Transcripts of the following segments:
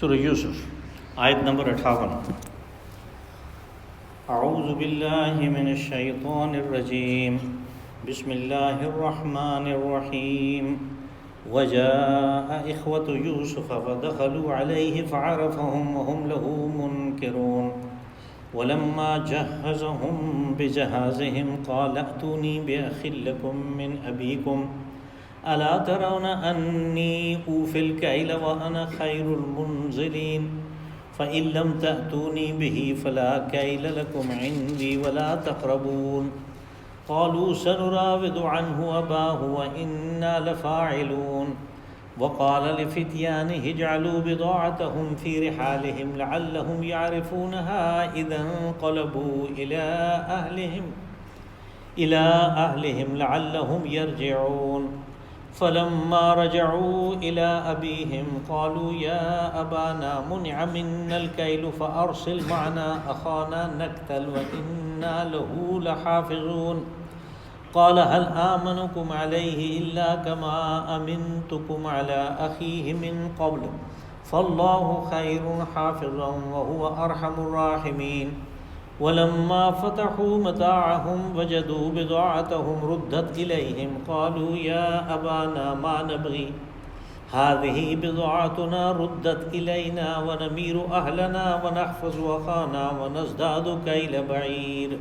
سورہ یوسف آیت نمبر 58۔ اعوذ باللہ من الشیطان الرجیم، بسم اللہ الرحمن الرحیم۔ وجاء اخوة یوسف فدخلوا علیہ فعرفهم وهم له منکرون ولما جہزهم بجہازهم قال ائتونی بأخ لکم من ابیکم الا ترون انی اوفی الکیل وانا خیر المنزلین فإن لم تأتونی به فلا کیل لکم عندی ولا تقربون قالوا سنراود عنه أباه وإنا لفاعلون وقال لفتيانه اجعلوا بضاعتهم في رحالهم لعلهم يعرفونها إذا انقلبوا إلى أهلهم لعلهم يرجعون فلما رجعوا إلى أبيهم قالوا يا أبانا منع منا الكيل فأرسل معنا أخانا نكتل وإنا له لحافظون قال هل آمنكم عليه إلا كما أمنتكم على أخيه من قبل فالله خير حافظا وهو أرحم الراحمين ولما فتحوا متاعهم وجدوا بضاعتهم ردت إليهم قالوا يا أبانا ما نبغي هذه بضاعتنا ردت إلينا ونمير أهلنا ونحفظ أخانا ونزداد كيل بعير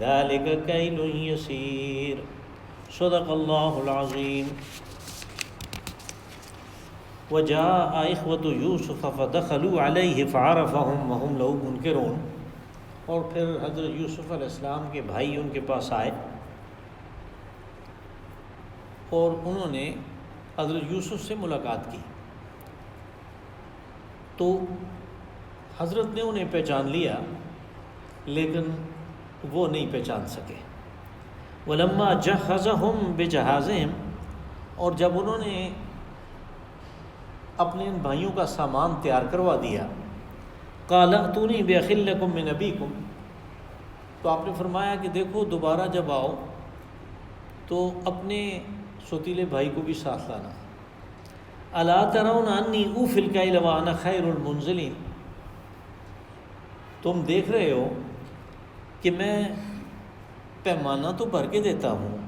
ذلك كيل يسير صدق الله العظيم۔ وجاء إخوة يوسف فدخلوا عليه فعرفهم وهم له منكرون، اور پھر حضرت یوسف علیہ السلام کے بھائی ان کے پاس آئے اور انہوں نے حضرت یوسف سے ملاقات کی تو حضرت نے انہیں پہچان لیا لیکن وہ نہیں پہچان سکے۔ ولما جہزهم بجہازهم، اور جب انہوں نے اپنے ان بھائیوں کا سامان تیار کروا دیا، قال ائتونی بأخ لکم من ابیکم، تو آپ نے فرمایا کہ دیکھو دوبارہ جب آؤ تو اپنے سوتیلے بھائی کو بھی ساتھ لانا۔ الا ترون انی اوفی الکیل وانا خیر المنزلین، تم دیکھ رہے ہو کہ میں پیمانہ تو بھر کے دیتا ہوں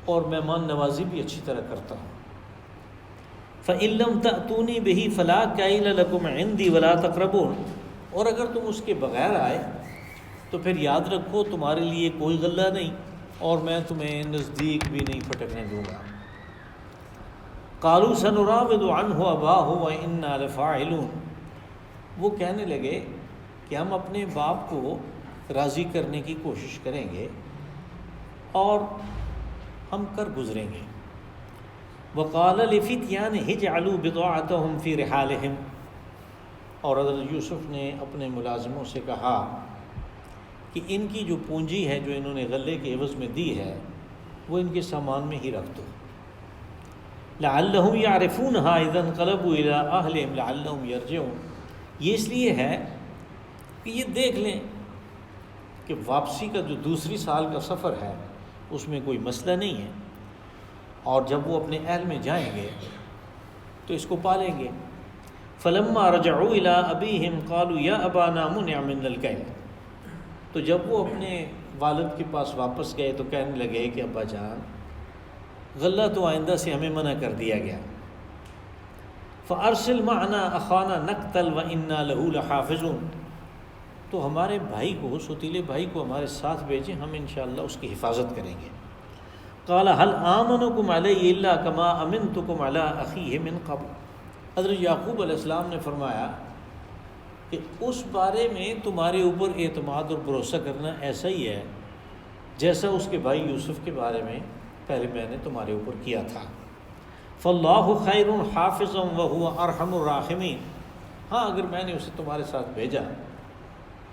اور مہمان نوازی بھی اچھی طرح کرتا ہوں۔ فإن لم تأتونی بہ فلا کیل لکم عندی ولا تقربون، اور اگر تم اس کے بغیر آئے تو پھر یاد رکھو تمہارے لیے کوئی غلہ نہیں اور میں تمہیں نزدیک بھی نہیں پھٹکنے دوں گا۔ قالوا سنراود عنہ أباه وإنا لفاعلون، وہ کہنے لگے کہ ہم اپنے باپ کو راضی کرنے کی کوشش کریں گے اور ہم کر گزریں گے۔ وقال لفتيانه اجعلوا بضاعتهم في رحالهم، اور حضرت یوسف نے اپنے ملازموں سے کہا کہ ان کی جو پونجی ہے جو انہوں نے غلے کے عوض میں دی ہے وہ ان کے سامان میں ہی رکھ دو۔ لعلهم يعرفونها اذا انقلبوا الى اهلهم لعلهم يرجعون، یہ اس لیے ہے کہ یہ دیکھ لیں کہ واپسی کا جو دوسری سال کا سفر ہے اس میں کوئی مسئلہ نہیں ہے، اور جب وہ اپنے اہل میں جائیں گے تو اس کو پالیں گے۔ فلما رجعوا الى ابیہم قالوا یا ابانا منع منا الکیل، تو جب وہ اپنے والد کے پاس واپس گئے تو کہنے لگے کہ ابا جان غلہ تو آئندہ سے ہمیں منع کر دیا گیا۔ فارسل معنا اخانا نقتل وانا له لحافظون، تو ہمارے بھائی کو، سوتیلے بھائی کو ہمارے ساتھ بھیجیں، ہم انشاءاللہ اس کی حفاظت کریں گے۔ قال هل آمنكم علیہ الا كما امنتكم على اخیہ من قبل، حضرت یعقوب علیہ السلام نے فرمایا کہ اس بارے میں تمہارے اوپر اعتماد اور بھروسہ کرنا ایسا ہی ہے جیسا اس کے بھائی یوسف کے بارے میں پہلے میں نے تمہارے اوپر کیا تھا۔ فاللہ خیر حافظا وهو ارحم الراحمین، ہاں اگر میں نے اسے تمہارے ساتھ بھیجا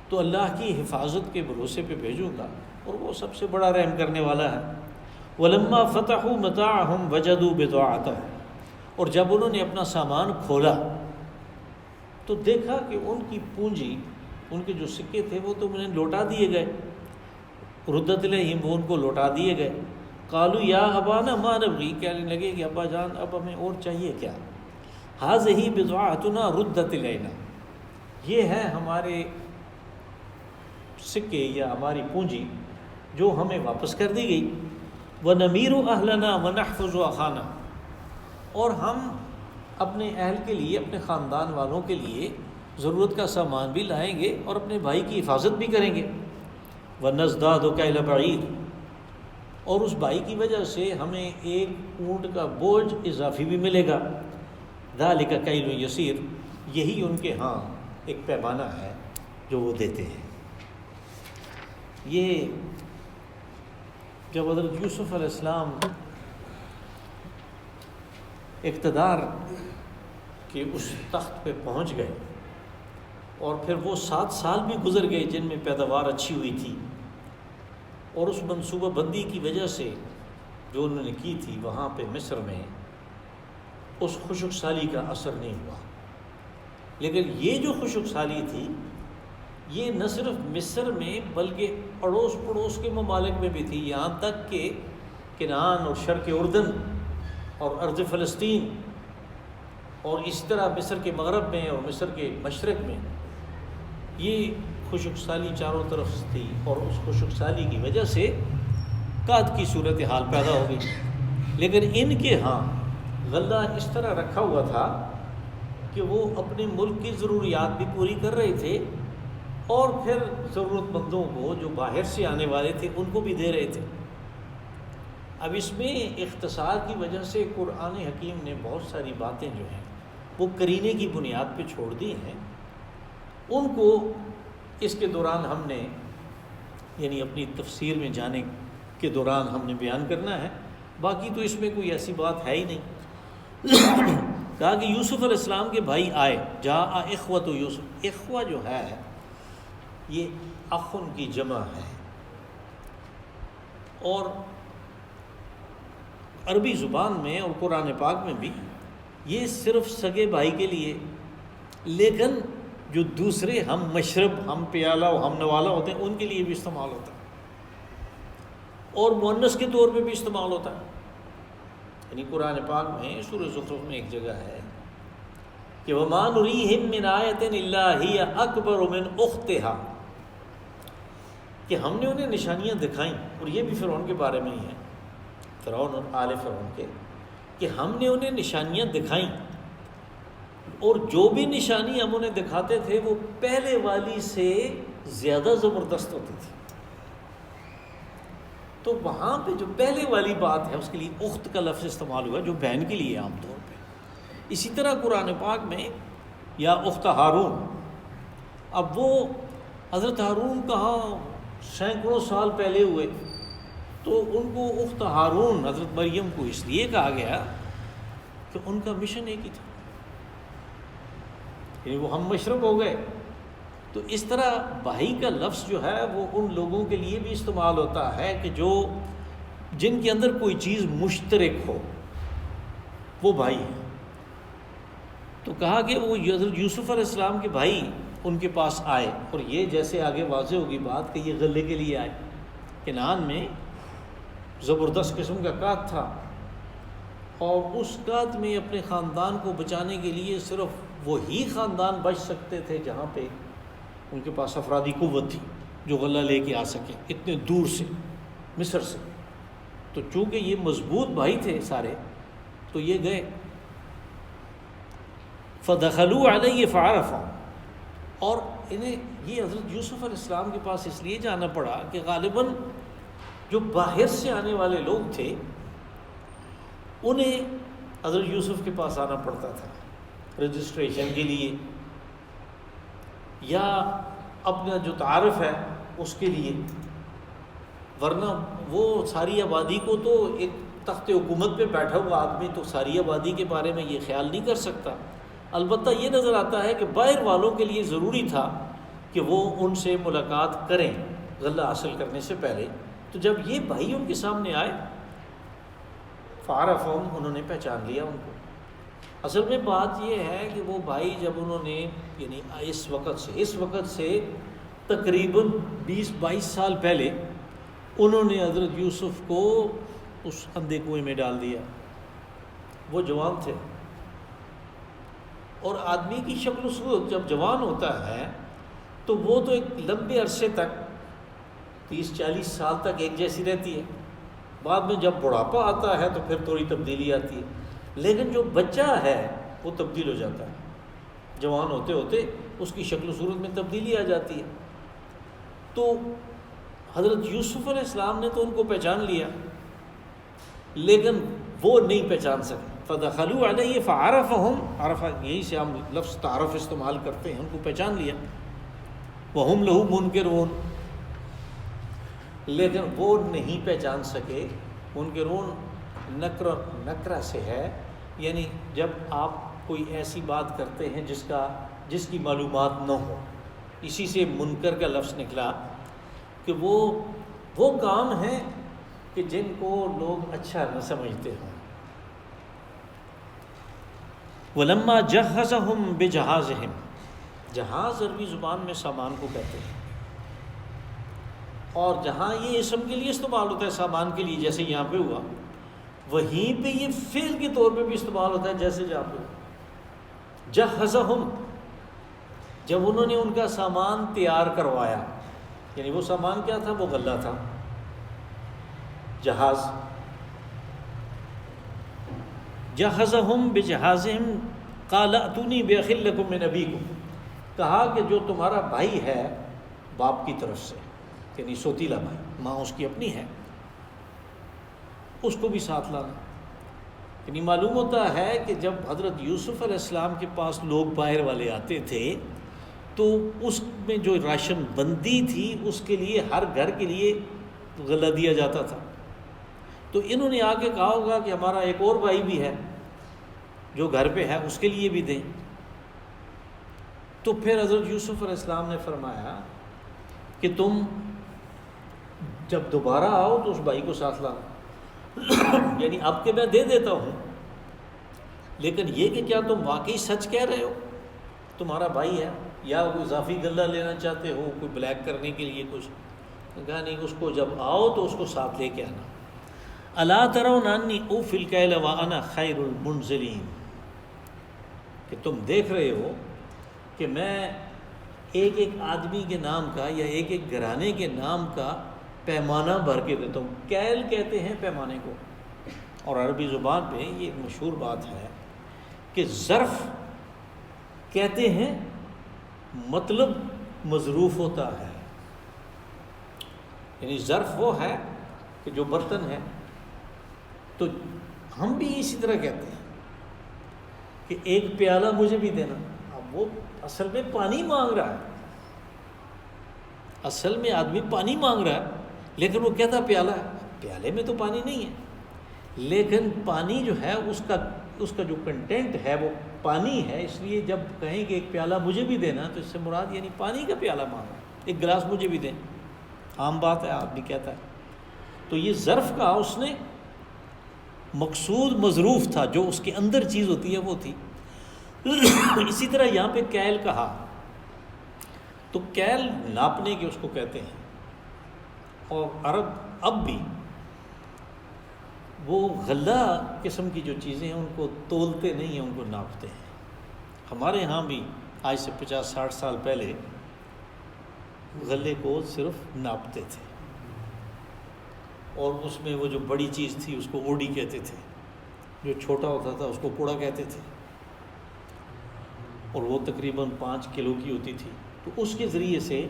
تو اللہ کی حفاظت کے بھروسے پہ بھیجوں گا اور وہ سب سے بڑا رحم کرنے والا ہے۔ ولما فتحوا متاعهم وجدوا بضاعتهم، اور جب انہوں نے اپنا سامان کھولا تو دیکھا کہ ان کی پونجی، ان کے جو سکے تھے وہ تو انہیں لوٹا دیے گئے، ردت الیہم، وہ ان کو لوٹا دیے گئے۔ قالوا یا ابانا ما نبغی، کہنے لگے کہ ابا جان اب ہمیں اور چاہیے کیا، ھذہ بضاعتنا ردت الینا، یہ ہے ہمارے سکے یا ہماری پونجی جو ہمیں واپس کر دی گئی، وَنَمِيرُ أَهْلَنَا وَنَحْفَظُ أَخَانَا، اور ہم اپنے اہل کے لیے، اپنے خاندان والوں کے لیے ضرورت کا سامان بھی لائیں گے اور اپنے بھائی کی حفاظت بھی کریں گے، وَنَزْدَادُ كَيْلَ بَعِيرٍ، اور اس بھائی کی وجہ سے ہمیں ایک اونٹ کا بوجھ اضافی بھی ملے گا، ذَلِكَ كَيْلٌ يَسِيرٌ، یہی ان کے ہاں ایک پیمانہ ہے جو وہ دیتے ہیں۔ یہ جب حضرت یوسف علیہ السلام اقتدار کے اس تخت پہ پہنچ گئے اور پھر وہ 7 سال بھی گزر گئے جن میں پیداوار اچھی ہوئی تھی، اور اس منصوبہ بندی کی وجہ سے جو انہوں نے کی تھی وہاں پہ مصر میں اس خشک سالی کا اثر نہیں ہوا، لیکن یہ جو خشک سالی تھی یہ نہ صرف مصر میں بلکہ اڑوس پڑوس کے ممالک میں بھی تھی، یہاں تک کہ کنعان اور شرق اردن اور ارض فلسطین اور اس طرح مصر کے مغرب میں اور مصر کے مشرق میں یہ خشک سالی چاروں طرف تھی، اور اس خشک سالی کی وجہ سے قحط کی صورتحال پیدا ہو گئی۔ لیکن ان کے ہاں غلہ اس طرح رکھا ہوا تھا کہ وہ اپنے ملک کی ضروریات بھی پوری کر رہے تھے اور پھر ضرورت مندوں کو جو باہر سے آنے والے تھے ان کو بھی دے رہے تھے۔ اب اس میں اختصار کی وجہ سے قرآن حکیم نے بہت ساری باتیں جو ہیں وہ قرینے کی بنیاد پہ چھوڑ دی ہیں، ان کو اس کے دوران ہم نے یعنی اپنی تفسیر میں جانے کے دوران ہم نے بیان کرنا ہے، باقی تو اس میں کوئی ایسی بات ہے ہی نہیں۔ کہا کہ یوسف علیہ السلام کے بھائی آئے، جاء اخوۃ یوسف، اخوہ جو ہے یہ اخن کی جمع ہے، اور عربی زبان میں اور قرآن پاک میں بھی یہ صرف سگے بھائی کے لیے، لیکن جو دوسرے ہم مشرب، ہم پیالہ و ہم نوالہ ہوتے ہیں ان کے لیے بھی استعمال ہوتا ہے، اور مؤنث کے طور پہ بھی استعمال ہوتا ہے۔ یعنی قرآن پاک میں سورہ زخرف میں ایک جگہ ہے کہ وَمَا نُرِيهِم مِّنْ آیَةٍ إِلَّا هِيَ أَكْبَرُ مِنْ أُخْتِهَا، کہ ہم نے انہیں نشانیاں دکھائیں، اور یہ بھی فرعون کے بارے میں ہی ہے، فرعون اور آل فرعون کے، کہ ہم نے انہیں نشانیاں دکھائیں، اور جو بھی نشانی ہم انہیں دکھاتے تھے وہ پہلے والی سے زیادہ زبردست ہوتی تھی۔ تو وہاں پہ جو پہلے والی بات ہے اس کے لیے اخت کا لفظ استعمال ہوا جو بہن کے لیے عام طور پہ۔ اسی طرح قرآن پاک میں یا اخت ہارون، اب وہ حضرت ہارون کہاں سینکڑوں سال پہلے ہوئے، تو ان کو اخت ہارون حضرت مریم کو اس لیے کہا گیا کہ ان کا مشن ایک ہی تھا، یعنی وہ ہم مشرب ہو گئے۔ تو اس طرح بھائی کا لفظ جو ہے وہ ان لوگوں کے لیے بھی استعمال ہوتا ہے کہ جو جن کے اندر کوئی چیز مشترک ہو، وہ بھائی ہیں۔ تو کہا کہ وہ حضرت یوسف علیہ السلام کے بھائی ان کے پاس آئے، اور یہ جیسے آگے واضح ہوگی بات کہ یہ غلے کے لیے آئے۔ کنعان میں زبردست قسم کا قحط تھا، اور اس قحط میں اپنے خاندان کو بچانے کے لیے صرف وہی خاندان بچ سکتے تھے جہاں پہ ان کے پاس افرادی قوت تھی جو غلہ لے کے آ سکیں اتنے دور سے، مصر سے۔ تو چونکہ یہ مضبوط بھائی تھے سارے، تو یہ گئے، فَدَخَلُوا عَلَيْهِ فَعَرَفَهُمْ، اور انہیں یہ حضرت یوسف علیہ السلام کے پاس اس لیے جانا پڑا کہ غالباً جو باہر سے آنے والے لوگ تھے انہیں حضرت یوسف کے پاس آنا پڑتا تھا رجسٹریشن کے لیے، یا اپنا جو تعارف ہے اس کے لیے، ورنہ وہ ساری آبادی کو تو ایک تخت حکومت پہ بیٹھا ہوا آدمی تو ساری آبادی کے بارے میں یہ خیال نہیں کر سکتا۔ البتہ یہ نظر آتا ہے کہ باہر والوں کے لیے ضروری تھا کہ وہ ان سے ملاقات کریں غلہ حاصل کرنے سے پہلے۔ تو جب یہ بھائی ان کے سامنے آئے، فعرفہم، انہوں نے پہچان لیا ان کو۔ اصل میں بات یہ ہے کہ وہ بھائی جب انہوں نے یعنی اس وقت سے تقریباً 20-22 سال پہلے انہوں نے حضرت یوسف کو اس اندھے کنویں میں ڈال دیا، وہ جوان تھے، اور آدمی کی شکل و صورت جب جوان ہوتا ہے تو وہ تو ایک لمبے عرصے تک 30-40 سال تک ایک جیسی رہتی ہے، بعد میں جب بڑھاپا آتا ہے تو پھر تھوڑی تبدیلی آتی ہے، لیکن جو بچہ ہے وہ تبدیل ہو جاتا ہے، جوان ہوتے ہوتے اس کی شکل و صورت میں تبدیلی آ جاتی ہے۔ تو حضرت یوسف علیہ السلام نے تو ان کو پہچان لیا، لیکن وہ نہیں پہچان سکے۔ فَدَخَلُوا عَلَيْهِ فَعَرَفَهُمْ، عرفہ یہی سے ہم لفظ تعارف استعمال کرتے ہیں، ان کو پہچان لیا۔ وَهُمْ لَهُ مُنْكِرُونَ، لیکن وہ نہیں پہچان سکے۔ منکرون نکرہ سے ہے، یعنی جب آپ کوئی ایسی بات کرتے ہیں جس کی معلومات نہ ہو، اسی سے منکر کا لفظ نکلا کہ وہ کام ہیں کہ جن کو لوگ اچھا نہ سمجھتے ہوں۔ وَلَمَّا جَهَّزَهُمْ بِجَهَازِهِمْ، جہاز عربی زبان میں سامان کو کہتے ہیں، اور جہاں یہ اسم کے لیے استعمال ہوتا ہے سامان کے لیے، جیسے یہاں پہ ہوا، وہیں پہ یہ فعل کے طور پہ بھی استعمال ہوتا ہے، جیسے جہاں پہ ہوا۔ جہزہم، جب انہوں نے ان کا سامان تیار کروایا، یعنی وہ سامان کیا تھا؟ وہ غلہ تھا، جہاز۔ جہزہم بجہازہم قال اتونی باخ لکم من ابیکم، کہا کہ جو تمہارا بھائی ہے باپ کی طرف سے، یعنی سوتیلا بھائی، ماں اس کی اپنی ہے، اس کو بھی ساتھ لانا۔ یعنی معلوم ہوتا ہے کہ جب حضرت یوسف علیہ السلام کے پاس لوگ باہر والے آتے تھے تو اس میں جو راشن بندی تھی اس کے لیے ہر گھر کے لیے غلہ دیا جاتا تھا، تو انہوں نے آ کے کہا ہوگا کہ ہمارا ایک اور بھائی بھی ہے جو گھر پہ ہے، اس کے لیے بھی دیں۔ تو پھر حضرت یوسف علیہ السلام نے فرمایا کہ تم جب دوبارہ آؤ تو اس بھائی کو ساتھ لانا، یعنی اب کہ میں دے دیتا ہوں، لیکن یہ کہ کیا تم واقعی سچ کہہ رہے ہو تمہارا بھائی ہے، یا کوئی اضافی غلہ لینا چاہتے ہو کوئی بلیک کرنے کے لیے کچھ؟ کہا نہیں، اس کو جب آؤ تو اس کو ساتھ لے کے آنا۔ الا ترون انی اوفی الکیل وانا خیر المنزلین، کہ تم دیکھ رہے ہو کہ میں ایک ایک آدمی کے نام کا یا ایک ایک گھرانے کے نام کا پیمانہ بھر کے دیتا ہوں۔ کیل کہتے ہیں پیمانے کو، اور عربی زبان پہ یہ ایک مشہور بات ہے کہ ظرف کہتے ہیں مطلب مظروف ہوتا ہے، یعنی ظرف وہ ہے کہ جو برتن ہے، تو ہم بھی اسی طرح کہتے ہیں کہ ایک پیالہ مجھے بھی دینا۔ اب وہ اصل میں پانی مانگ رہا ہے، اصل میں آدمی پانی مانگ رہا ہے، لیکن وہ کہتا پیالہ ہے، پیالے میں تو پانی نہیں ہے، لیکن پانی جو ہے اس کا جو کنٹینٹ ہے وہ پانی ہے، اس لیے جب کہیں کہ ایک پیالہ مجھے بھی دینا تو اس سے مراد یعنی پانی کا پیالہ مانگا، ایک گلاس مجھے بھی دیں، عام بات ہے، آدمی کہتا ہے۔ تو یہ ظرف کا اس نے مقصود مظروف تھا، جو اس کے اندر چیز ہوتی ہے وہ تھی۔ اسی طرح یہاں پہ کیل کہا، تو کیل ناپنے کے اس کو کہتے ہیں، اور عرب اب بھی وہ غلہ قسم کی جو چیزیں ہیں ان کو تولتے نہیں ہیں، ان کو ناپتے ہیں۔ ہمارے ہاں بھی آج سے 50-60 سال پہلے غلے کو صرف ناپتے تھے، اور اس میں وہ جو بڑی چیز تھی اس کو اوڈی کہتے تھے، جو چھوٹا ہوتا تھا اس کو کوڑا کہتے تھے، اور وہ تقریباً 5 کلو کی ہوتی تھی، تو اس کے ذریعے سے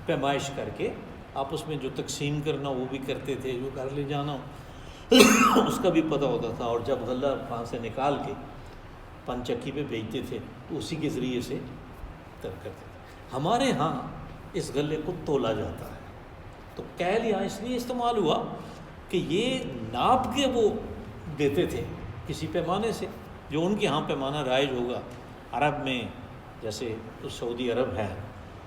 پیمائش کر کے آپس میں جو تقسیم کرنا وہ بھی کرتے تھے، جو گھر لے جانا اس کا بھی پتہ ہوتا تھا، اور جب غلہ وہاں سے نکال کے پن چکی پہ بھیجتے تھے تو اسی کے ذریعے سے تر کرتے تھے۔ ہمارے ہاں اس غلے کو تولا جاتا ہے، تو کیل یہاں اس لیے استعمال ہوا کہ یہ ناپ کے وہ دیتے تھے کسی پیمانے سے، جو ان کے ہاں پیمانہ رائج ہوگا۔ عرب میں جیسے سعودی عرب ہے،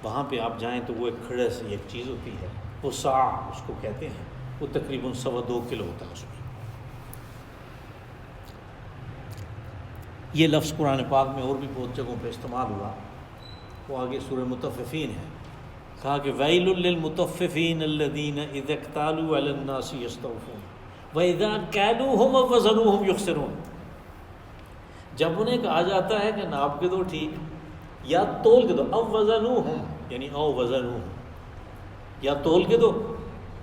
وہاں پہ آپ جائیں تو وہ ایک کھڑے سے ایک چیز ہوتی ہے، وہ سا اس کو کہتے ہیں، وہ تقریباً 2.25 کلو ہوتا ہے اس میں۔ یہ لفظ قرآن پاک میں اور بھی بہت جگہوں پہ استعمال ہوا، وہ آگے سورہ مطففین ہے، کہا کہ ویل للمطففین الذین اذا اکتالوا علی الناس یستوفون واذا کالوہم وزنوہم یخسرون۔ جب انہیں کہا جاتا ہے کہ ناپ کے دو ٹھیک یا تول کے دو، او وزنوہم یعنی او وزنوہم، یا تول کے دو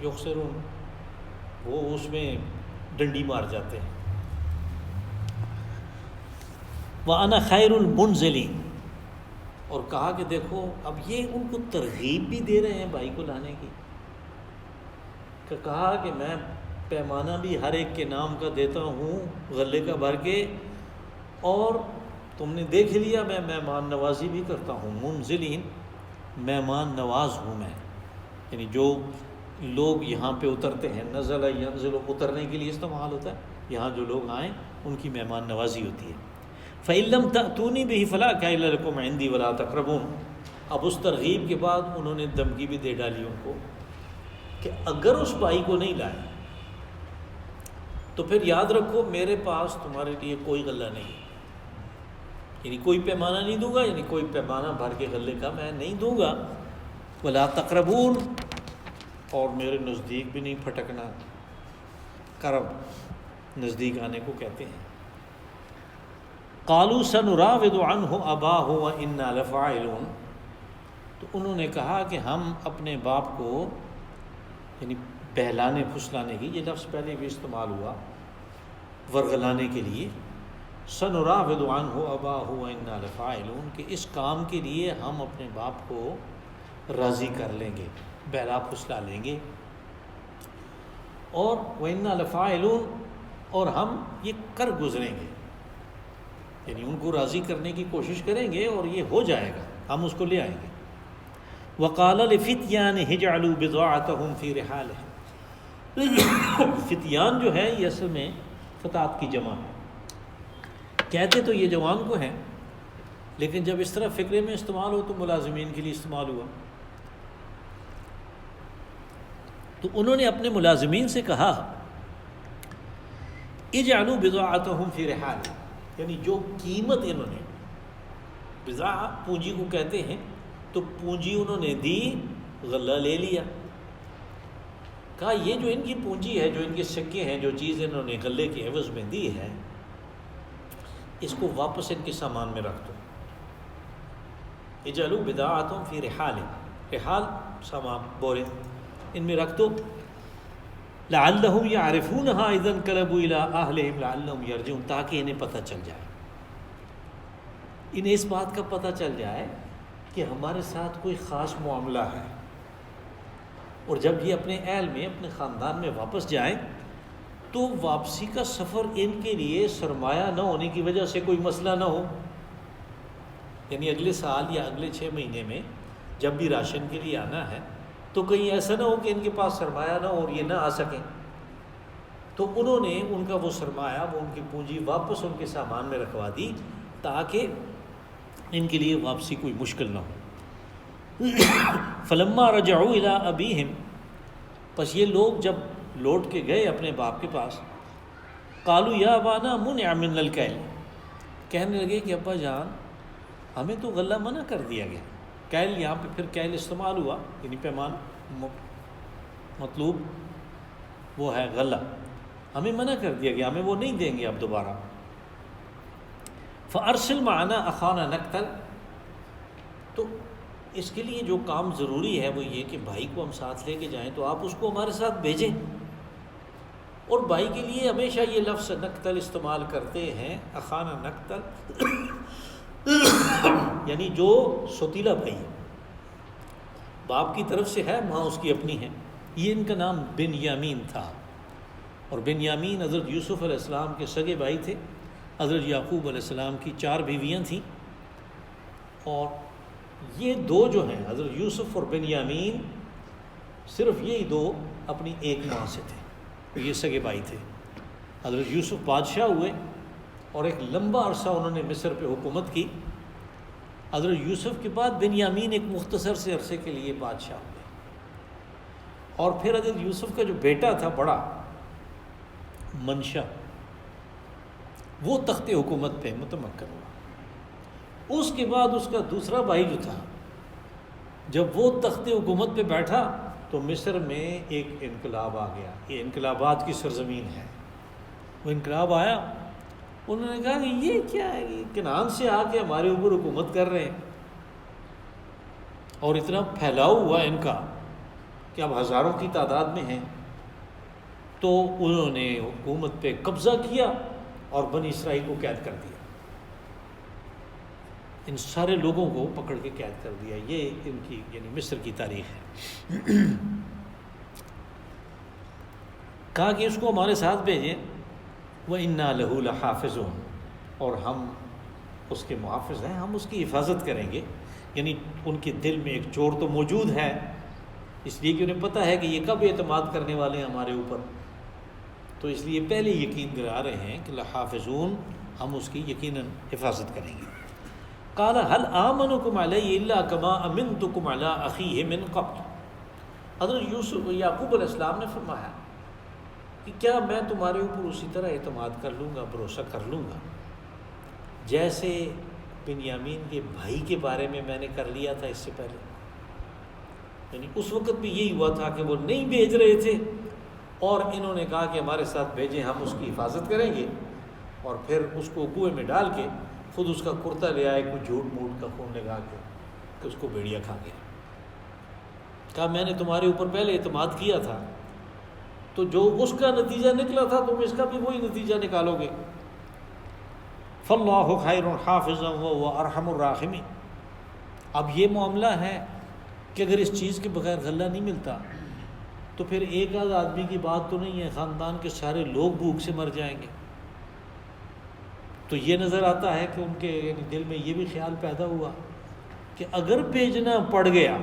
یخسرون، وہ اس میں ڈنڈی مار جاتے ہیں۔ وَأَنَا خَيْرُ الْمُنزِلِينَ، اور کہا کہ دیکھو اب یہ ان کو ترغیب بھی دے رہے ہیں بھائی کو لانے کی، کہ کہا کہ میں پیمانہ بھی ہر ایک کے نام کا دیتا ہوں غلے کا بھر کے، اور تم نے دیکھ لیا میں مہمان نوازی بھی کرتا ہوں۔ منزلین مہمان نواز ہوں میں، یعنی جو لوگ یہاں پہ اترتے ہیں، نزل ینزل اترنے کے لیے استعمال ہوتا ہے، یہاں جو لوگ آئیں ان کی مہمان نوازی ہوتی ہے۔ فَإِن لَّمْ تَأْتُونِي بِهِ فَلَا كَيْلَ لَكُمْ عِندِي وَلَا تَقْرَبُونِ۔ اب اس ترغیب کے بعد انہوں نے دھمکی بھی دے ڈالی ان کو کہ اگر اس بھائی کو نہیں لائے تو پھر یاد رکھو میرے پاس تمہارے لیے کوئی غلہ نہیں، یعنی کوئی پیمانہ نہیں دوں گا، یعنی کوئی پیمانہ بھر کے غلے کا میں نہیں دوں گا۔ وَلَا تَقْرَبُونَ، اور میرے نزدیک بھی نہیں پھٹکنا، قرب نزدیک آنے کو کہتے ہیں۔ قالوا سنراود عنہ اباہ وانا لفاعلون، تو انہوں نے کہا کہ ہم اپنے باپ کو، یعنی بہلانے پھسلانے کی، یہ لفظ پہلے بھی استعمال ہوا ورغلانے کے لیے، سنراود عنہ اباہ وانا لفاعلون، کہ اس کام کے لیے ہم اپنے باپ کو راضی کر لیں گے، بہلا پھسلا لیں گے، اور وانا لفاعلون، اور ہم یہ کر گزریں گے، یعنی ان کو راضی کرنے کی کوشش کریں گے اور یہ ہو جائے گا، ہم اس کو لے آئیں گے۔ وقال لفتيانه اجعلوا بضاعتهم في رحالهم، فتیان جو ہے یہ اصل میں فتات کی جمع ہے، کہتے تو یہ جوان کو ہیں، لیکن جب اس طرح فقرے میں استعمال ہو تو ملازمین کے لیے استعمال ہوا۔ تو انہوں نے اپنے ملازمین سے کہا اجعلوا بضاعتهم في رحالهم، یعنی جو قیمت انہوں نے، بضاع پونجی کو کہتے ہیں، تو پونجی انہوں نے دی، غلہ لے لیا، کہا یہ جو ان کی پونجی ہے، جو ان کے سکے ہیں، جو چیز انہوں نے غلے کے عوض میں دی ہے، اس کو واپس ان کے سامان میں رکھ دو۔ اجعلوا بضاعتهم فی رحال، رحال سامان، بورے، ان میں رکھ دو، لعلہم یعرفونہا اذا انقلبوا الی اہلہم لعلہم یرجعون، تاکہ انہیں پتہ چل جائے، انہیں اس بات کا پتہ چل جائے کہ ہمارے ساتھ کوئی خاص معاملہ ہے، اور جب یہ اپنے اہل میں، اپنے خاندان میں واپس جائیں تو واپسی کا سفر ان کے لیے سرمایہ نہ ہونے کی وجہ سے کوئی مسئلہ نہ ہو، یعنی اگلے سال یا اگلے 6 مہینے میں جب بھی راشن کے لیے آنا ہے تو کہیں ایسا نہ ہو کہ ان کے پاس سرمایہ نہ ہو اور یہ نہ آ سکیں۔ تو انہوں نے ان کا وہ سرمایہ، وہ ان کی پونجی واپس ان کے سامان میں رکھوا دی تاکہ ان کے لیے واپسی کوئی مشکل نہ ہو۔ فلما رجعوا الی ابیہم، پس یہ لوگ جب لوٹ کے گئے اپنے باپ کے پاس، قالوا یا ابانا منع من الکیل، کہنے لگے کہ ابا جان ہمیں تو غلہ منع کر دیا گیا، کیل یہاں پہ پھر کیل استعمال ہوا، یعنی پیمان، مطلوب وہ ہے غلہ، ہمیں منع کر دیا گیا، ہمیں وہ نہیں دیں گے اب دوبارہ۔ فارسل معنا اخانا نقتل، تو اس کے لیے جو کام ضروری ہے وہ یہ کہ بھائی کو ہم ساتھ لے کے جائیں، تو آپ اس کو ہمارے ساتھ بھیجیں۔ اور بھائی کے لیے ہمیشہ یہ لفظ نقتل استعمال کرتے ہیں، اخانا نقتل، یعنی جو سوتیلا بھائی باپ کی طرف سے ہے، ماں اس کی اپنی ہے۔ یہ ان کا نام بن یامین تھا، اور بن یامین حضرت یوسف علیہ السلام کے سگے بھائی تھے۔ حضرت یعقوب علیہ السلام کی 4 بیویاں تھیں، اور یہ 2 جو ہیں حضرت یوسف اور بن یامین، صرف یہی 2 اپنی ایک ماں سے تھے، یہ سگے بھائی تھے۔ حضرت یوسف بادشاہ ہوئے اور ایک لمبا عرصہ انہوں نے مصر پہ حکومت کی۔ حضرت یوسف کے بعد بن یامین ایک مختصر سے عرصے کے لیے بادشاہ ہوئے، اور پھر حضرت یوسف کا جو بیٹا تھا بڑا، منشا، وہ تخت حکومت پہ متمکن ہوا۔ اس کے بعد اس کا دوسرا بھائی جو تھا، جب وہ تخت حکومت پہ بیٹھا تو مصر میں ایک انقلاب آ گیا، یہ انقلابات کی سرزمین ہے۔ وہ انقلاب آیا انہوں نے کہا کہ یہ کیا ہے، یہ کنعان سے آ کے ہمارے اوپر حکومت کر رہے ہیں، اور اتنا پھیلاؤ ہوا ان کا کہ اب ہزاروں کی تعداد میں ہیں۔ تو انہوں نے حکومت پہ قبضہ کیا اور بنی اسرائیل کو قید کر دیا، ان سارے لوگوں کو پکڑ کے قید کر دیا۔ یہ ان کی یعنی مصر کی تاریخ ہے۔ کہا کہ اس کو ہمارے ساتھ بھیجیں، وَإِنَّا لَهُ لَحَافِظُونَ، اور ہم اس کے محافظ ہیں، ہم اس کی حفاظت کریں گے۔ یعنی ان کے دل میں ایک چور تو موجود ہے، اس لیے کہ انہیں پتہ ہے کہ یہ کب اعتماد کرنے والے ہیں ہمارے اوپر، تو اس لیے پہلے یقین دلا رہے ہیں کہ لحافظون، ہم اس کی یقیناً حفاظت کریں گے۔ قال هل آمنكم علیہ الا كما امنتكم علی اخیہ من قبل، حضرت یعقوب علیہ السلام نے فرمایا کہ کیا میں تمہارے اوپر اسی طرح اعتماد کر لوں گا، بھروسہ کر لوں گا جیسے بنیامین کے بھائی کے بارے میں نے کر لیا تھا اس سے پہلے؟ یعنی اس وقت بھی یہی ہوا تھا کہ وہ نہیں بھیج رہے تھے، اور انہوں نے کہا کہ ہمارے ساتھ بھیجیں، ہم اس کی حفاظت کریں گے، اور پھر اس کو کنویں میں ڈال کے خود اس کا کرتا لے آئے، کوئی جھوٹ موٹ کا خون لگا کے کہ اس کو بھیڑیا کھا گیا۔ کہا میں نے تمہارے اوپر پہلے اعتماد کیا تھا، تو جو اس کا نتیجہ نکلا تھا تم اس کا بھی وہی نتیجہ نکالو گے۔ فاللہ خیر حافظا وهو ارحم الراحمین۔ اب یہ معاملہ ہے کہ اگر اس چیز کے بغیر غلہ نہیں ملتا تو پھر ایک آدھ آدمی کی بات تو نہیں ہے، خاندان کے سارے لوگ بھوک سے مر جائیں گے۔ تو یہ نظر آتا ہے کہ ان کے یعنی دل میں یہ بھی خیال پیدا ہوا کہ اگر بھیجنا پڑ گیا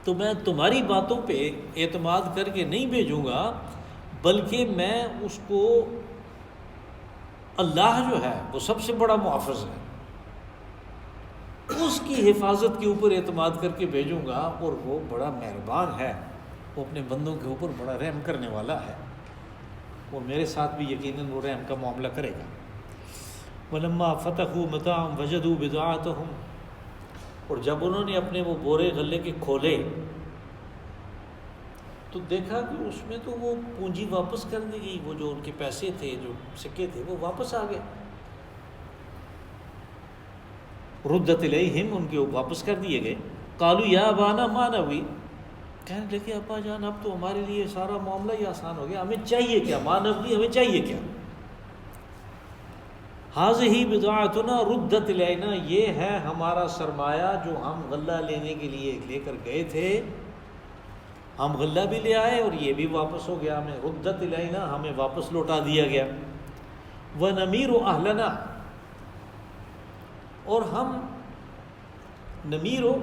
تو میں تمہاری باتوں پہ اعتماد کر کے نہیں بھیجوں گا، بلکہ میں اس کو، اللہ جو ہے وہ سب سے بڑا محافظ ہے، اس کی حفاظت کے اوپر اعتماد کر کے بھیجوں گا، اور وہ بڑا مہربان ہے، وہ اپنے بندوں کے اوپر بڑا رحم کرنے والا ہے، وہ میرے ساتھ بھی یقیناً وہ رحم کا معاملہ کرے گا۔ وَلَمَّا فَتَحُوا مَتَاعَهُمْ وَجَدُوا بِضَاعَتَهُمْ، اور جب انہوں نے اپنے وہ بورے غلے کے کھولے تو دیکھا کہ اس میں تو وہ پونجی واپس کر دی گئی، وہ جو ان کے پیسے تھے، جو سکے تھے، وہ واپس آ گئے، ردت الیہم، ان کے واپس کر دیے گئے۔ قالوا یا ابانا ما نبغی، کہنے لگے ابا جان اب تو ہمارے لیے سارا معاملہ ہی آسان ہو گیا، ہمیں چاہیے کیا، ما نبغی، ہمیں چاہیے کیا، ھذہ بضاعتنا ردت الینا، یہ ہے ہمارا سرمایہ جو ہم غلہ لینے کے لیے لے کر گئے تھے، ہم غلہ بھی لے آئے اور یہ بھی واپس ہو گیا، ہمیں ردت الینا، ہمیں واپس لوٹا دیا گیا۔ ونمیر اہلنا، اور ہم نمیرو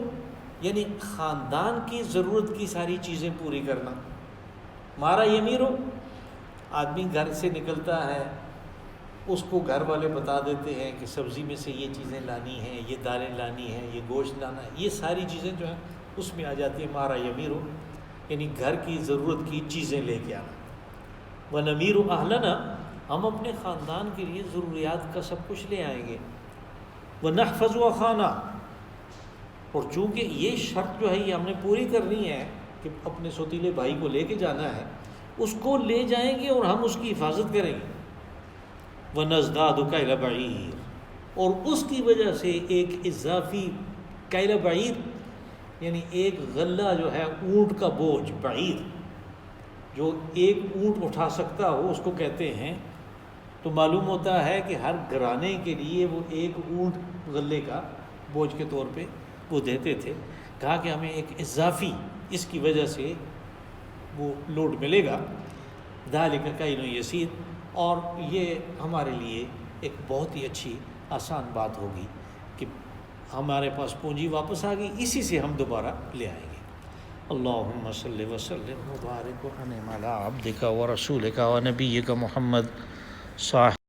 یعنی خاندان کی ضرورت کی ساری چیزیں پوری کرنا۔ مارا یمیرو، آدمی گھر سے نکلتا ہے، اس کو گھر والے بتا دیتے ہیں کہ سبزی میں سے یہ چیزیں لانی ہیں، یہ دالیں لانی ہیں، یہ گوشت لانا ہے، یہ ساری چیزیں جو ہیں اس میں آ جاتی ہیں مارا یمیرو، یعنی گھر کی ضرورت کی چیزیں لے کے آنا۔ ونمیر اہلنا، ہم اپنے خاندان کے لیے ضروریات کا سب کچھ لے آئیں گے۔ ونحفظ اخانا، اور چونکہ یہ شرط جو ہے یہ ہم نے پوری کرنی ہے کہ اپنے سوتیلے بھائی کو لے کے جانا ہے، اس کو لے جائیں گے اور ہم اس کی حفاظت کریں گے۔ ونزداد کیل بعیر، اور اس کی وجہ سے ایک اضافی کیل بعیر یعنی ایک غلہ جو ہے اونٹ کا بوجھ، بعیر جو ایک اونٹ اٹھا سکتا ہو اس کو کہتے ہیں، تو معلوم ہوتا ہے کہ ہر گھرانے کے لیے وہ ایک اونٹ غلے کا بوجھ کے طور پہ وہ دیتے تھے۔ کہا کہ ہمیں ایک اضافی اس کی وجہ سے وہ لوڈ ملے گا، ذالک کیل یسیر، اور یہ ہمارے لیے ایک بہت ہی اچھی آسان بات ہوگی کہ ہمارے پاس پونجی واپس آ گئی، اسی سے ہم دوبارہ لے آئیں گے۔ اللہم صلی وسلم وبارک وانعم علی عبدک ورسولک ونبیک محمد صاحب